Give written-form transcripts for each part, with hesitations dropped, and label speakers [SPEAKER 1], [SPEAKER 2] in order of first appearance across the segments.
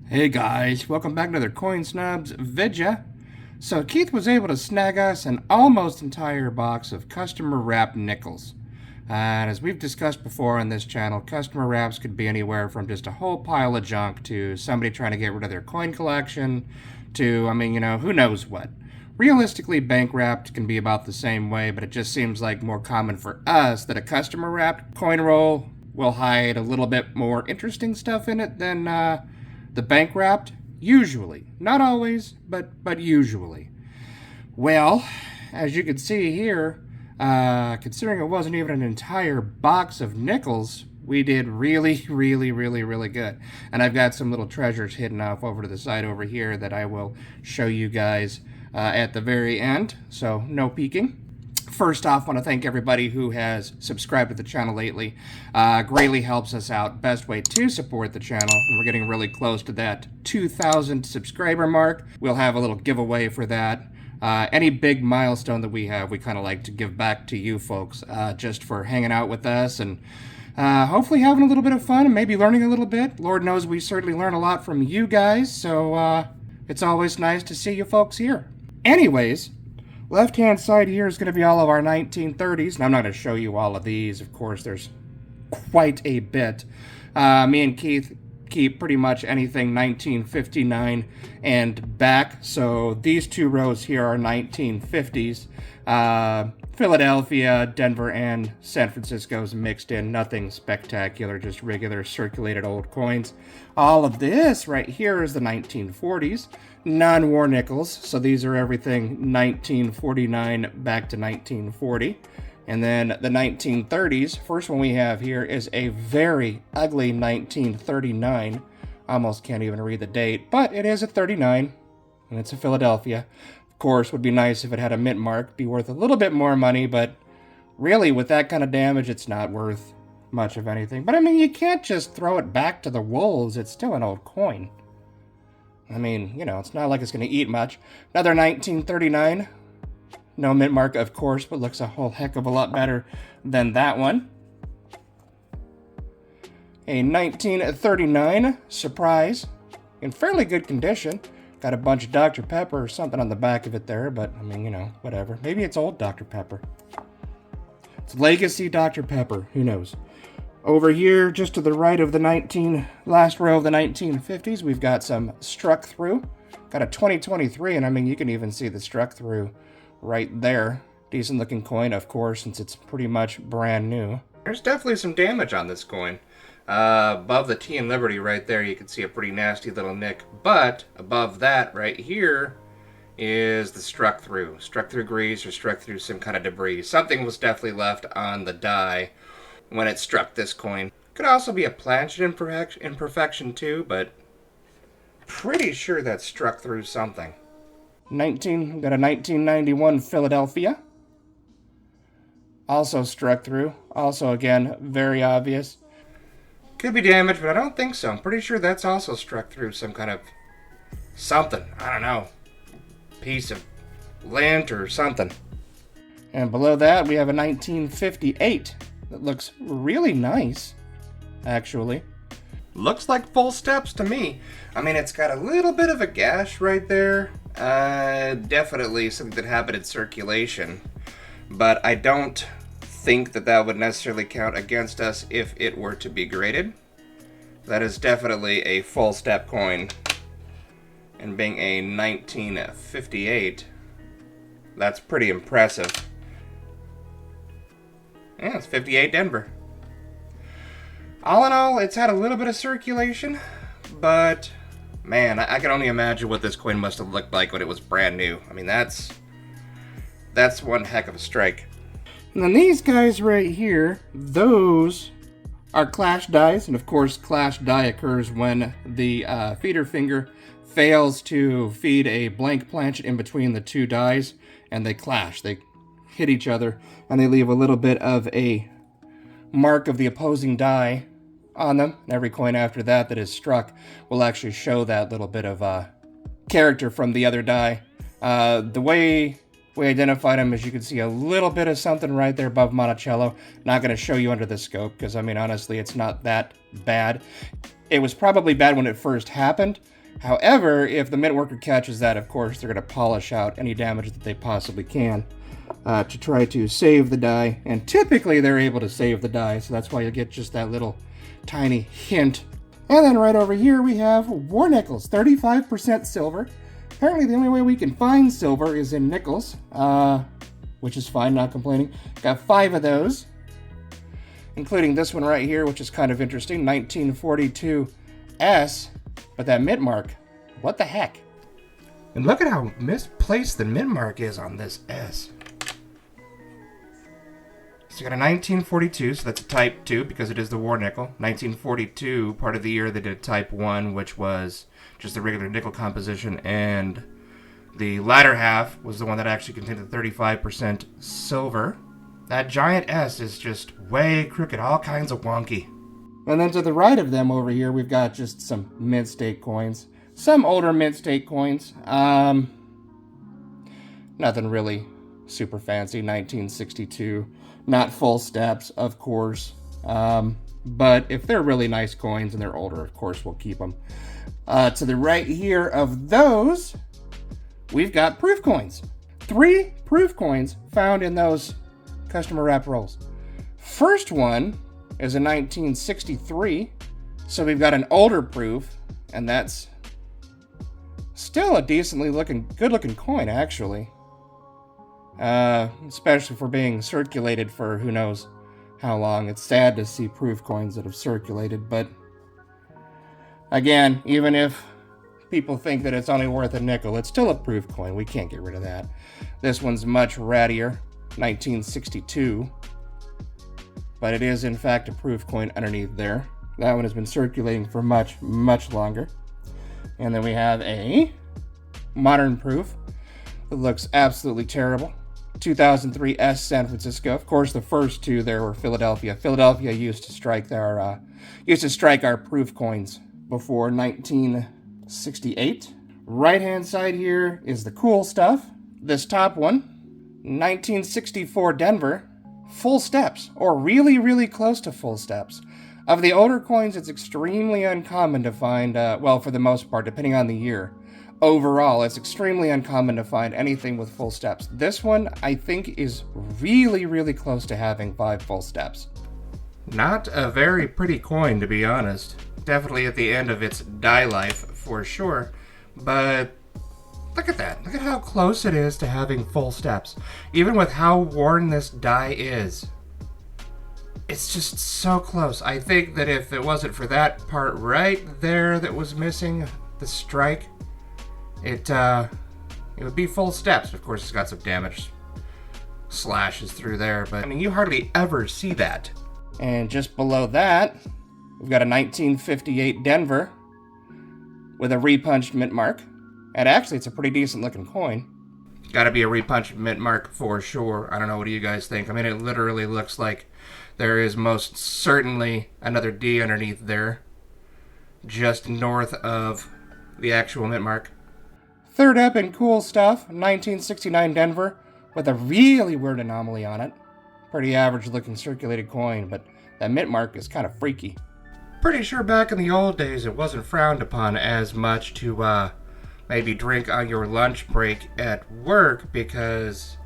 [SPEAKER 1] Hey guys, welcome back to another Coin Snobz vidya. So Keith was able to snag us an almost entire box of customer wrapped nickels. And as we've discussed before on this channel, customer wraps could be anywhere from just a whole pile of junk to somebody trying to get rid of their coin collection to, who knows what. Realistically, bank wrapped can be about the same way, but it just seems like more common for us that a customer wrapped coin roll will hide a little bit more interesting stuff in it than the bank wrapped. Usually. Not always, but usually. Well, as you can see here, considering it wasn't even an entire box of nickels, we did really, really good. And I've got some little treasures hidden off over to the side over here that I will show you guys at the very end, so no peeking. First off, I want to thank everybody who has subscribed to the channel lately. Greatly helps us out. Best way to support the channel. And we're getting really close to that 2,000 subscriber mark. We'll have a little giveaway for that. Any big milestone that we have, we kind of like to give back to you folks just for hanging out with us and hopefully having a little bit of fun and maybe learning a little bit. Lord knows we certainly learn a lot from you guys, so it's always nice to see you folks here. Anyways, left-hand side here is going to be all of our 1930s, and I'm not going to show you all of these. Of course, there's quite a bit. Me and Keith keep pretty much anything 1959 and back, so these two rows here are 1950s. Philadelphia, Denver, and San Francisco's mixed in. Nothing spectacular, just regular circulated old coins. All of this right here is the 1940s. Non-war nickels, so these are everything 1949 back to 1940. And then the 1930s, first one we have here is a very ugly 1939. Almost can't even read the date, but it is a 39, and it's a Philadelphia. Of course, would be nice if it had a mint mark, be worth a little bit more money, but really, with that kind of damage, it's not worth much of anything. But I mean, you can't just throw it back to the wolves. It's still an old coin. I mean, it's not like it's going to eat much. Another 1939. No mint mark, of course, but looks a whole heck of a lot better than that one. A 1939 surprise in fairly good condition. Got a bunch of Dr. Pepper or something on the back of it there, but I mean, whatever. Maybe it's old Dr. Pepper. It's legacy Dr. Pepper. Who knows? Over here, just to the right of the last row of the 1950s, we've got some struck through. Got a 2023, and I mean, you can even see the struck through right there. Decent looking coin, of course, since it's pretty much brand new. There's definitely some damage on this coin. Above the T and Liberty right there, you can see a pretty nasty little nick. But above that right here is the struck through. Struck through grease or struck through some kind of debris. Something was definitely left on the die when it struck this coin. Could also be a planchet imperfection too, but pretty sure that struck through something. Got a 1991 Philadelphia. Also struck through. Also, again, very obvious. Could be damaged, but I don't think so. I'm pretty sure that's also struck through some kind of something. I don't know. Piece of lint or something. And below that, we have a 1958 that looks really nice, actually. Looks like full steps to me. I mean, it's got a little bit of a gash right there. Definitely something that happened in circulation. But I don't think that would necessarily count against us if it were to be graded. That is definitely a full step coin. And being a 1958, that's pretty impressive. Yeah, it's 58 Denver. All in all, it's had a little bit of circulation, but man, I can only imagine what this coin must have looked like when it was brand new. I mean, that's one heck of a strike. And then these guys right here, those are clash dies, and of course, clash die occurs when the feeder finger fails to feed a blank planchet in between the two dies, and they clash. They hit each other, and they leave a little bit of a mark of the opposing die on them. And every coin after that is struck will actually show that little bit of character from the other die. The way We identified them, as you can see, a little bit of something right there above Monticello. Not going to show you under the scope because, I mean, honestly, it's not that bad. It was probably bad when it first happened. However, if the mint worker catches that, of course, they're going to polish out any damage that they possibly can to try to save the die. And typically, they're able to save the die, so that's why you get just that little tiny hint. And then right over here, we have war nickels, 35% silver. Apparently, the only way we can find silver is in nickels, which is fine, not complaining. Got 5 of those, including this one right here, which is kind of interesting, 1942 S, but that mint mark, what the heck? And look at how misplaced the mint mark is on this S. So you got a 1942, so that's a type 2 because it is the war nickel. 1942, part of the year they did type 1, which was just the regular nickel composition, and the latter half was the one that actually contained the 35% silver. That giant S is just way crooked, all kinds of wonky. And then to the right of them over here, we've got just some mint state coins. Some older mint state coins. Nothing really super fancy. 1962. Not full steps, of course. But if they're really nice coins and they're older, of course, we'll keep them. To the right here of those, we've got proof coins. 3 proof coins found in those customer wrap rolls. First one is a 1963, so we've got an older proof, and that's still a decently good looking coin, actually. Especially for being circulated for who knows how long. It's sad to see proof coins that have circulated, but again, even if people think that it's only worth a nickel, it's still a proof coin. We can't get rid of that. This one's much rattier, 1962. But it is, in fact, a proof coin underneath there. That one has been circulating for much, much longer. And then we have a modern proof that looks absolutely terrible. 2003 S San Francisco. Of course, the first 2 there were Philadelphia. Philadelphia used to strike our proof coins before 1968. Right-hand side here is the cool stuff. This top one, 1964 Denver. Full steps, or really, really close to full steps. Of the older coins, it's extremely uncommon to find, well, for the most part, depending on the year. Overall, it's extremely uncommon to find anything with full steps. This one, I think, is really, really close to having 5 full steps. Not a very pretty coin, to be honest. Definitely at the end of its die life, for sure. But look at that. Look at how close it is to having full steps. Even with how worn this die is, it's just so close. I think that if it wasn't for that part right there that was missing, the strike, it would be full steps. Of course, it's got some damage slashes through there, but I mean, you hardly ever see that. And just below that, we've got a 1958 Denver with a repunched mint mark. And actually, it's a pretty decent looking coin. Gotta be a repunched mint mark for sure. I don't know, what do you guys think? I mean, it literally looks like there is most certainly another D underneath there, just north of the actual mint mark. Third up in cool stuff, 1969 Denver, with a really weird anomaly on it. Pretty average looking circulated coin, but that mint mark is kind of freaky. Pretty sure back in the old days it wasn't frowned upon as much to, maybe drink on your lunch break at work, because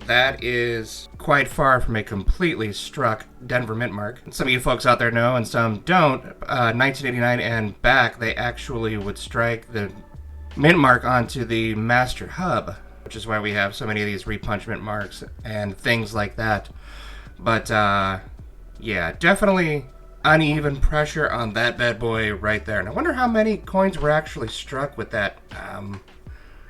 [SPEAKER 1] that is quite far from a completely struck Denver mint mark. Some of you folks out there know and some don't. 1989 and back, they actually would strike the mint mark onto the master hub, which is why we have so many of these repunch mint marks and things like that. But yeah, definitely uneven pressure on that bad boy right there. And I wonder how many coins were actually struck with that, I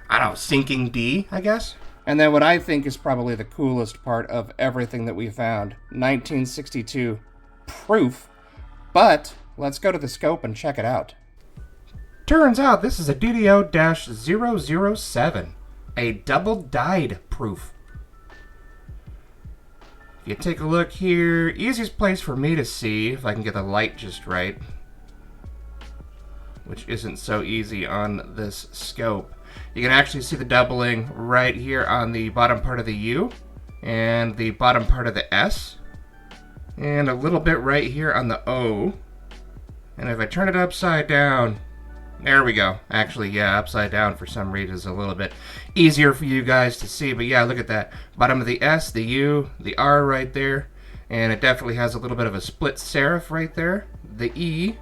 [SPEAKER 1] don't know, sinking D, I guess? And then what I think is probably the coolest part of everything that we found, 1962 proof. But let's go to the scope and check it out. Turns out this is a DDO-007, a double-dyed proof. You take a look here, easiest place for me to see, if I can get the light just right. which isn't so easy on this scope. You can actually see the doubling right here on the bottom part of the U and the bottom part of the S, and a little bit right here on the O. And if I turn it upside down, there we go. Actually, yeah, upside down for some reason is a little bit easier for you guys to see. But yeah, look at that. Bottom of the S, the U, the R right there. And it definitely has a little bit of a split serif right there. The E,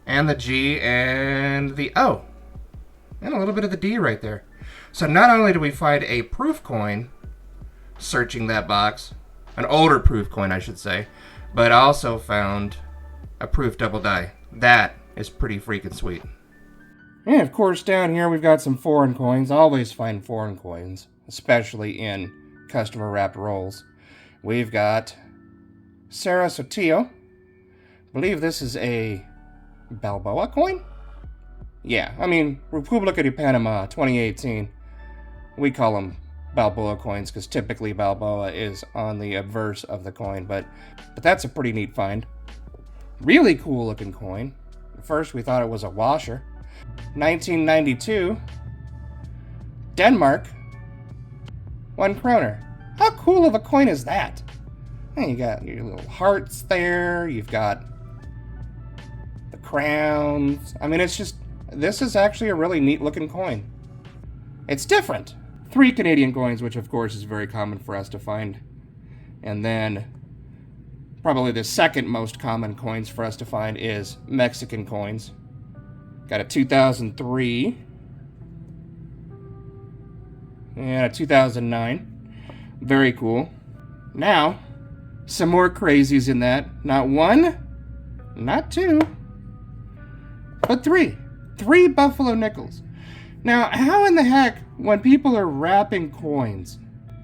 [SPEAKER 1] and the G, and the O. And a little bit of the D right there. So not only do we find a proof coin searching that box, an older proof coin I should say, but also found a proof double die. That is pretty freaking sweet. And of course down here we've got some foreign coins. Always find foreign coins, especially in customer wrapped rolls. We've got Sarah Sotillo. I believe this is a Balboa coin? Yeah, I mean, República de Panama 2018. We call them Balboa coins because typically Balboa is on the obverse of the coin, but that's a pretty neat find. Really cool looking coin. At first we thought it was a washer. 1992, Denmark, 1 kroner. How cool of a coin is that? And you got your little hearts there, you've got the crowns. I mean, it's just, this is actually a really neat looking coin. It's different. 3 Canadian coins, which of course is very common for us to find. And then probably the second most common coins for us to find is Mexican coins. Got a 2003 and a 2009. Very cool. Now, some more crazies in that. Not 1, not 2, but 3. 3 Buffalo nickels. Now, how in the heck, when people are wrapping coins,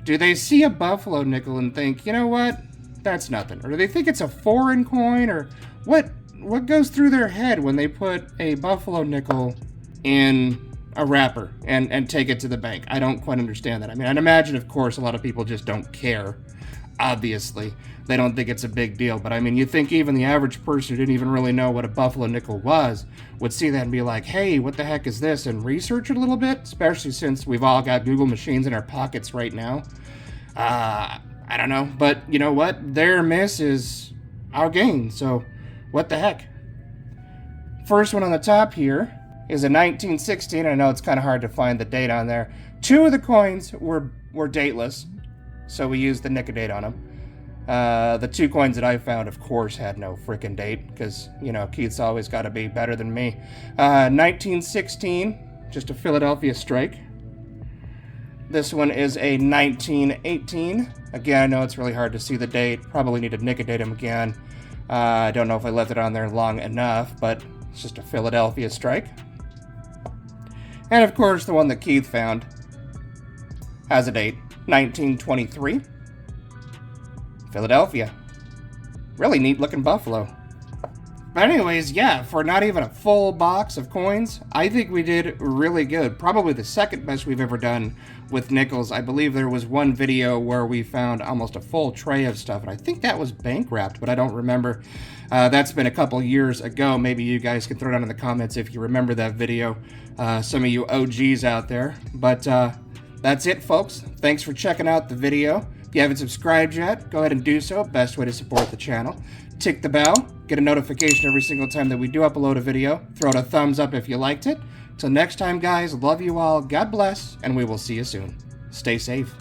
[SPEAKER 1] do they see a Buffalo nickel and think, you know what, that's nothing? Or do they think it's a foreign coin? Or what goes through their head when they put a Buffalo nickel in a wrapper and take it to the bank? I don't quite understand that. I mean, I'd imagine, of course, a lot of people just don't care. Obviously, they don't think it's a big deal. But I mean, you think even the average person who didn't even really know what a Buffalo nickel was would see that and be like, hey, what the heck is this? And research it a little bit, especially since we've all got Google machines in our pockets right now. I don't know. But you know what? Their miss is our gain. So what the heck? First one on the top here is a 1916. I know it's kind of hard to find the date on there. 2 of the coins were dateless, so we used the Nicodate on them. The 2 coins that I found, of course, had no frickin' date, because, you know, Keith's always got to be better than me. 1916, just a Philadelphia strike. This one is a 1918. Again, I know it's really hard to see the date. Probably need to Nicodate them again. I don't know if I left it on there long enough, but it's just a Philadelphia strike. And of course, the one that Keith found has a date, 1923. Philadelphia. Really neat looking buffalo. But anyways, yeah, for not even a full box of coins, I think we did really good. Probably the second best we've ever done with nickels. I believe there was one video where we found almost a full tray of stuff, and I think that was bank wrapped, but I don't remember. That's been a couple years ago. Maybe you guys can throw it down in the comments if you remember that video. Some of you OGs out there. But that's it, folks. Thanks for checking out the video. If you haven't subscribed yet, go ahead and do so. Best way to support the channel. Tick the bell, get a notification every single time that we do upload a video. Throw it a thumbs up if you liked it. Till next time, guys, love you all, God bless, and we will see you soon. Stay safe.